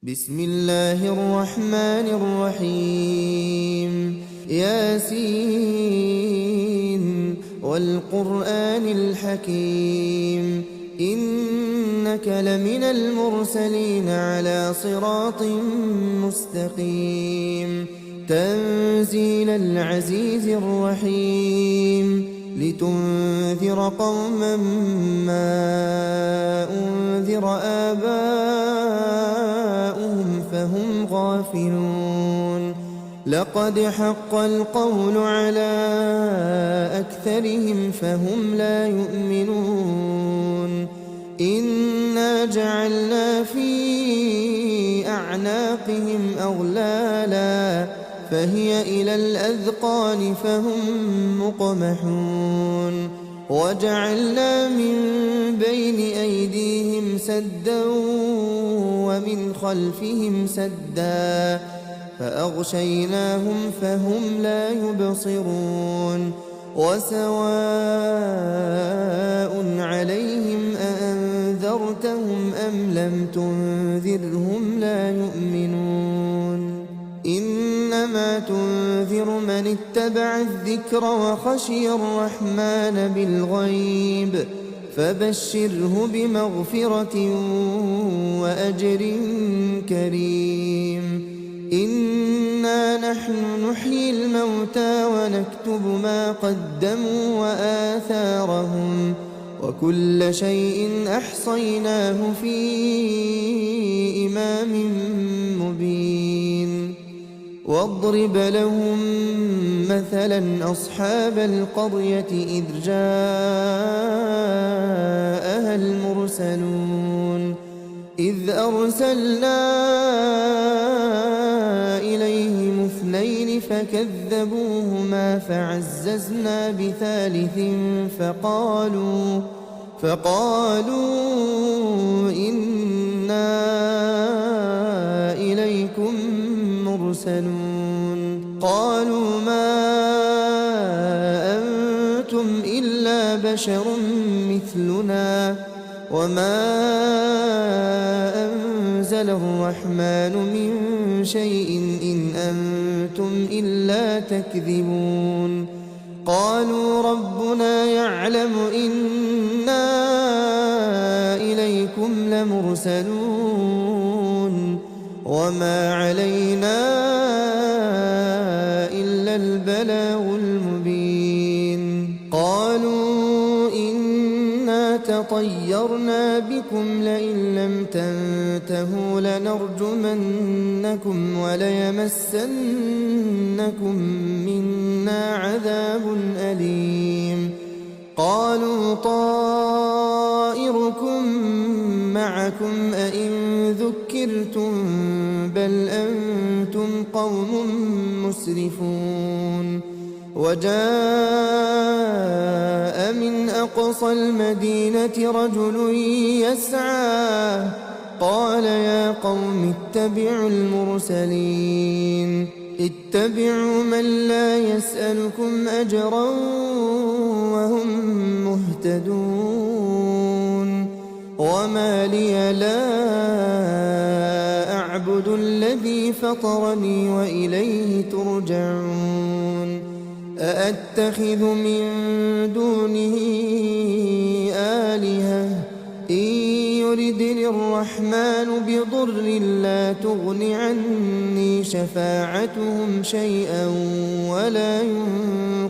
بسم الله الرحمن الرحيم ياسين والقرآن الحكيم إنك لمن المرسلين على صراط مستقيم تنزيل العزيز الرحيم لتنذر قوما ما أنذر آباؤهم فهم غافلون لقد حق القول على أكثرهم فهم لا يؤمنون إنا جعلنا في أعناقهم أغلالا فهي إلى الأذقان فهم مقمحون وجعلنا من بين أيديهم سدا ومن خلفهم سدا فأغشيناهم فهم لا يبصرون وسواء عليهم أأنذرتهم أم لم تنذرهم لا يؤمنون إنما تنذر من اتبع الذكر وخشي الرحمن بالغيب فبشره بمغفرة وأجر كريم إنا نحن نحيي الموتى ونكتب ما قدموا وآثارهم وكل شيء أحصيناه في إمام مبين واضرب لهم مثلا أصحاب القرية إذ جاءها المرسلون إذ أرسلنا إليهم اثنين فكذبوهما فعززنا بثالث فقالوا إنا إليكم مرسلون قالوا ما أنتم إلا بشر مثلنا وما أنزل الرحمن من شيء إن أنتم إلا تكذبون قالوا ربنا يعلم إنا إليكم لمرسلون وما علينا إلا البلاغ المبين قالوا إنا تطيرنا بكم لئن لم تنتهوا لنرجمنكم وليمسنكم منا عذاب أليم قالوا طائركم معكم أئن ذكرتم بل أنتم قوم مسرفون وجاء من أقصى المدينة رجل يسعى قال يا قوم اتبعوا المرسلين اتبعوا من لا يسألكم أجرا وهم مهتدون وما لي لا أعبد الذي فطرني وإليه ترجعون أأتخذ من دونه آلهة إن يردني الرحمن بضر لا تغن عني شفاعتهم شيئا ولا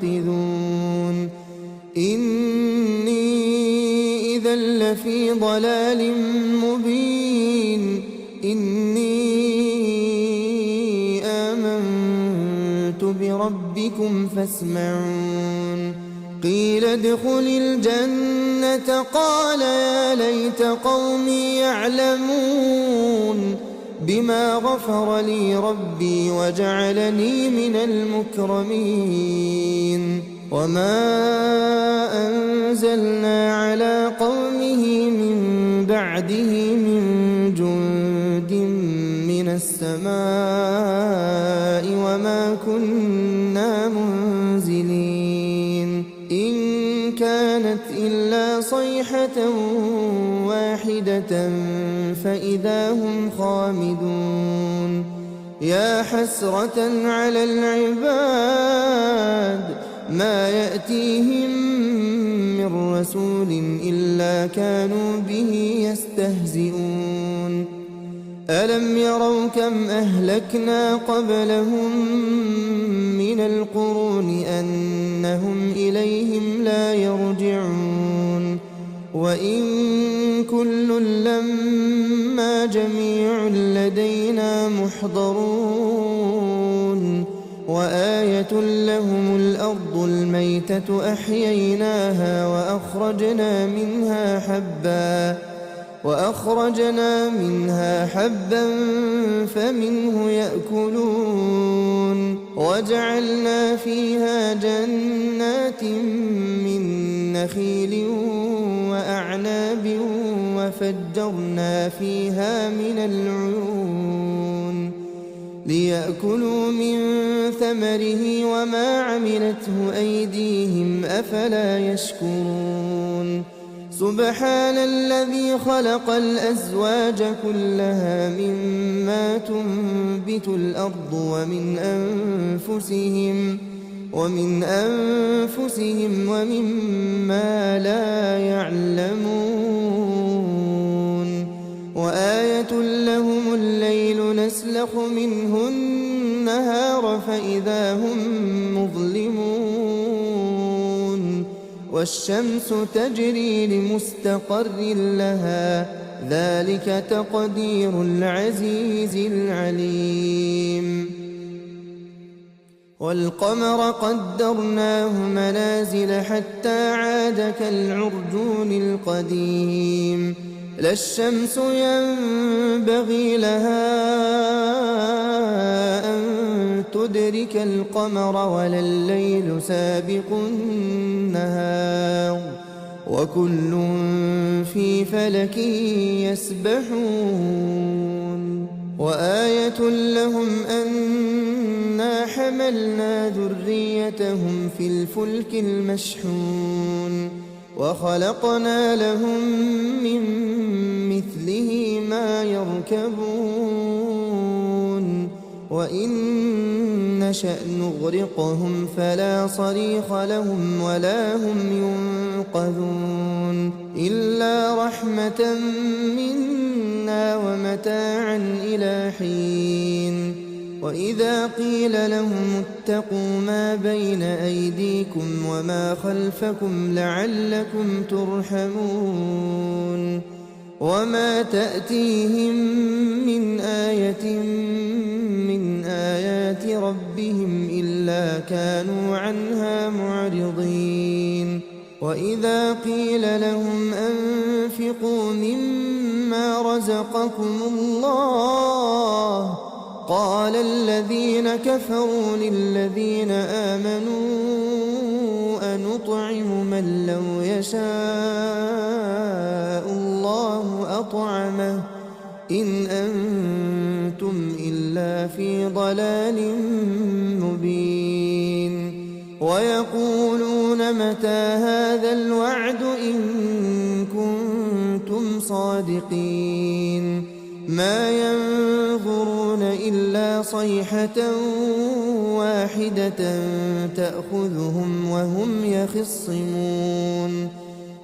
ينقذون إني إذا لفي ضلال مبين إني آمنت بربكم فاسمعون قيل ادخل الجنة قال يا ليت قومي يعلمون بما غفر لي ربي وجعلني من المكرمين وما أنزلنا على قومه من بعده من جند من السماء وما كنا منزلين إن كانت إلا صيحة واحدة فإذا هم خامدون يا حسرة على العباد ما يأتيهم من رسول إلا كانوا به يستهزئون ألم يروا كم أهلكنا قبلهم من القرون أنهم إليهم لا يرجعون وإن كل لما جميع لدينا محضرون وآية لهم الأرض الميتة أحييناها وأخرجنا منها حبا فمنه يأكلون وجعلنا فيها جنات من نخيل وأعناب وفجرنا فيها من العيون ليأكلوا من ثمره وما عملته أيديهم أفلا يشكرون سبحان الذي خلق الأزواج كلها مما تنبت الأرض ومن أنفسهم ومما لا يعلمون وآية لهم الليل نسلخ منه النهار فإذا هم مظلمون والشمس تجري لمستقر لها ذلك تقدير العزيز العليم والقمر قدرناه منازل حتى عاد كالعرجون القديم لا الشمس ينبغي لها أن تدرك القمر ولا الليل سابق النهار وكل في فلك يسبحون وآية لهم أنا حملنا ذريتهم في الفلك المشحون وخلقنا لهم من مثله ما يركبون وإن نشأ نغرقهم فلا صريخ لهم ولا هم ينقذون إلا رحمة منا ومتاعا إلى حين وإذا قيل لهم اتقوا ما بين أيديكم وما خلفكم لعلكم ترحمون وما تأتيهم من آية من آيات ربهم إلا كانوا عنها معرضين وإذا قيل لهم أنفقوا مما رزقكم الله قال الذين كفروا للذين آمنوا أنطعم من لو يشاء الله أطعمه إن أنتم إلا في ضلال مبين ويقولون متى هذا الوعد إن كنتم صادقين ما ينظرون إلا صيحة واحدة تأخذهم وهم يخصمون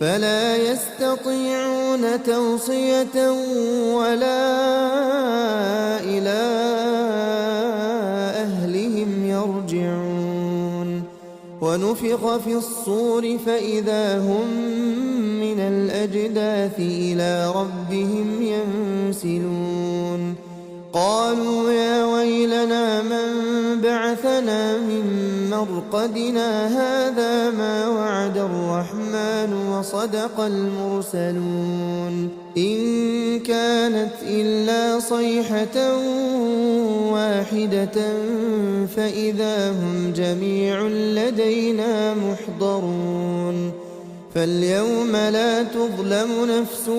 فلا يستطيعون توصية ولا إلى أهلهم يرجعون ونفخ في الصور فإذا هم من الأجداث إلى ربهم ينسلون قالوا يا ويلنا من بعثنا من مرقدنا هذا ما وعد الرحمن وصدق المرسلون إن كانت إلا صيحة واحدة فإذا هم جميع لدينا محضرون فاليوم لا تظلم نفس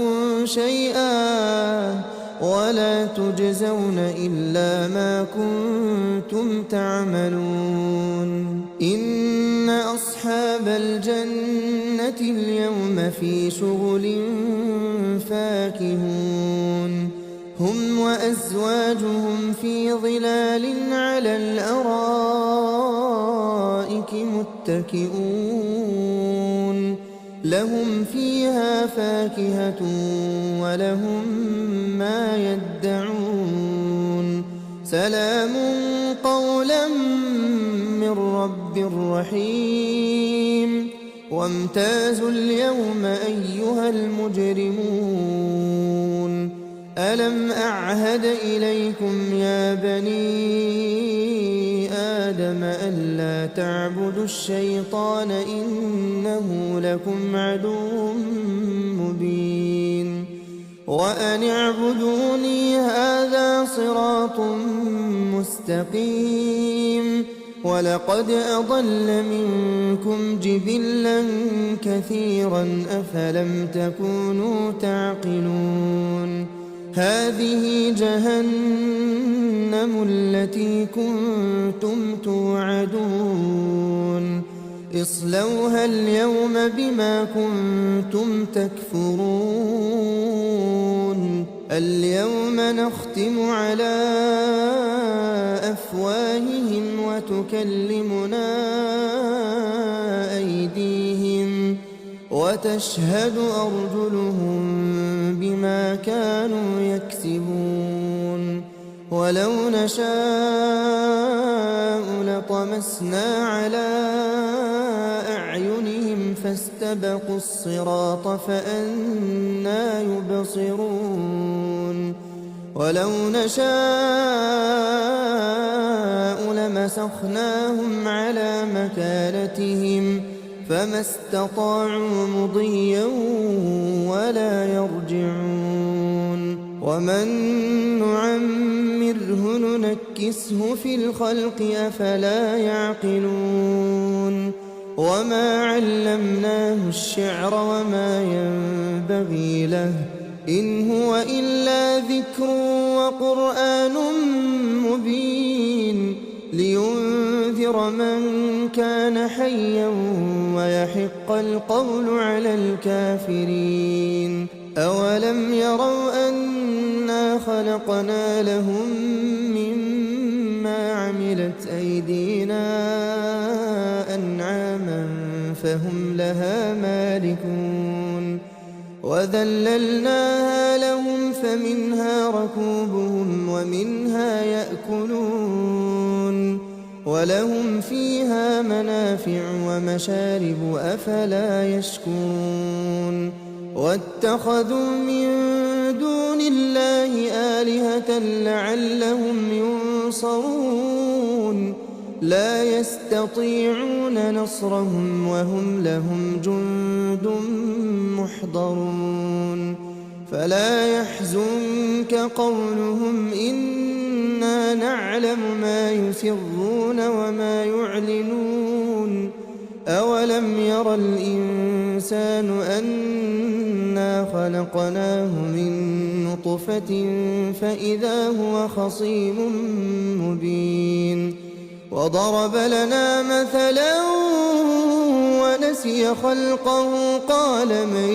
شيئا ولا تجزون إلا ما كنتم تعملون إن أصحاب الجنة اليوم في شغل فاكهون هم وأزواجهم في ظلال على الأرائك متكئون لهم فيها فاكهة ولهم ما يدعون سلام قولا من رب رحيم وامتازوا اليوم أيها المجرمون ألم أعهد إليكم يا بني آدم ألا تعبدوا الشيطان إنه لكم عدو مبين وأن اعبدوني هذا صراط مستقيم ولقد أضل منكم جبلا كثيرا أفلم تكونوا تعقلون هذه جهنم التي كنتم توعدون اصلوها اليوم بما كنتم تكفرون اليوم نختم على أفواههم وتكلمنا أيديهم وتشهد أرجلهم بما كانوا يكسبون ولو نشاء لطمسنا على أعينهم فاستبقوا الصراط فأنى يبصرون ولو نشاء لمسخناهم على مكانتهم فما استطاعوا مضيا ولا يرجعون ومن نعمره ننكسه في الخلق أفلا يعقلون وما علمناه الشعر وما ينبغي له إن هو إلا ذكر وقرآن مبين لينذر من كان حيا ويحق القول على الكافرين أولم يروا أنا خلقنا لهم مما عملت أيدينا أنعاما فهم لها مالكون وذللناها لهم فمنها ركوبهم ومنها يأكلون ولهم فيها منافع ومشارب أفلا يشكرون واتخذوا من دون الله آلهة لعلهم ينصرون لا يستطيعون نصرهم وهم لهم جند محضرون فلا يحزنك قولهم إنا نعلم ما يسرون وما يعلنون أولم ير الإنسان أنا خلقناه من نطفة فإذا هو خصيم مبين وضرب لنا مثلا ونسي خلقه قال من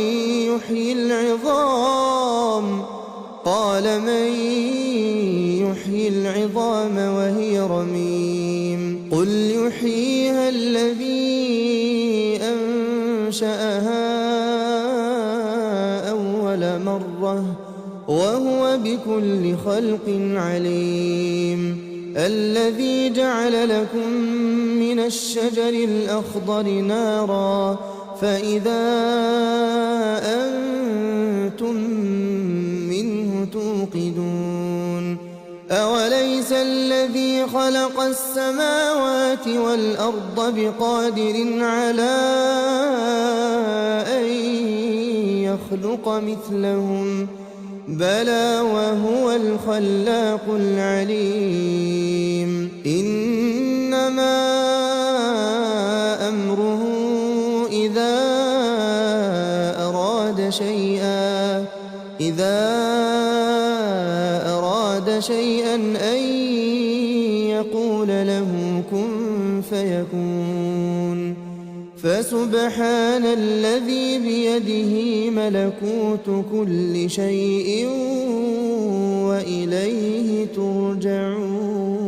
يحيي العظام وهي رميم قل يحييها الذي أنشأها أول مرة وهو بكل خلق عليم الذي جعل لكم من الشجر الأخضر نارا فإذا أنتم منه توقدون أوليس الذي خلق السماوات والأرض بقادر على أن يخلق مثلهم بلى وهو الخلاق العليم إنما أمره إذا أراد شيئا أن يقول له كن فيكون فسبحان الذي بيده ملكوت كل شيء وإليه ترجعون.